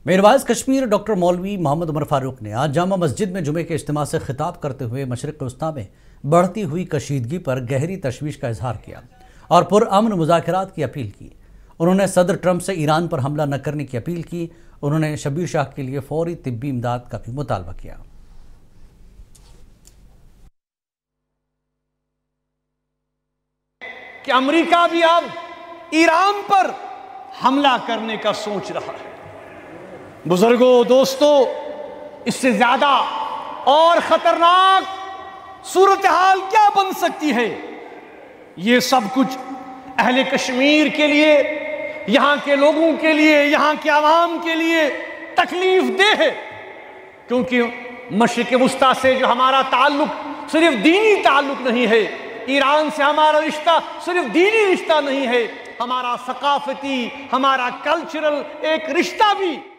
میرواز Kashmir doctor مولوی محمد عمر فاروق نے آج جامع مسجد میں جمعے کے اجتماع سے خطاب کرتے ہوئے مشرق وسطیٰ میں بڑھتی ہوئی کشیدگی پر گہری تشویش کا اظہار کیا اور پرامن مذاکرات کی اپیل کی۔ انہوں نے صدر ٹرمپ سے ایران پر حملہ نہ کرنے کی اپیل کی۔ انہوں نے شبیر شاہ کے لیے فوری طبی امداد کا بھی مطالبہ کیا۔ کہ امریکہ بھی اب ایران پر حملہ کرنے کا سوچ رہا ہے۔ بزرگوں، دوستو، اس سے زیادہ اور خطرناک صورتحال کیا بن سکتی ہے؟ یہ سب کچھ اہل کشمیر کے لیے، یہاں کے لوگوں کے لیے، یہاں کے عوام کے لیے تکلیف دہ ہے، کیونکہ مشرق وسطیٰ سے جو ہمارا تعلق صرف دینی تعلق نہیں ہے، ایران سے ہمارا رشتہ صرف دینی رشتہ نہیں ہے، ہمارا ثقافتی، ہمارا کلچرل ایک رشتہ بھی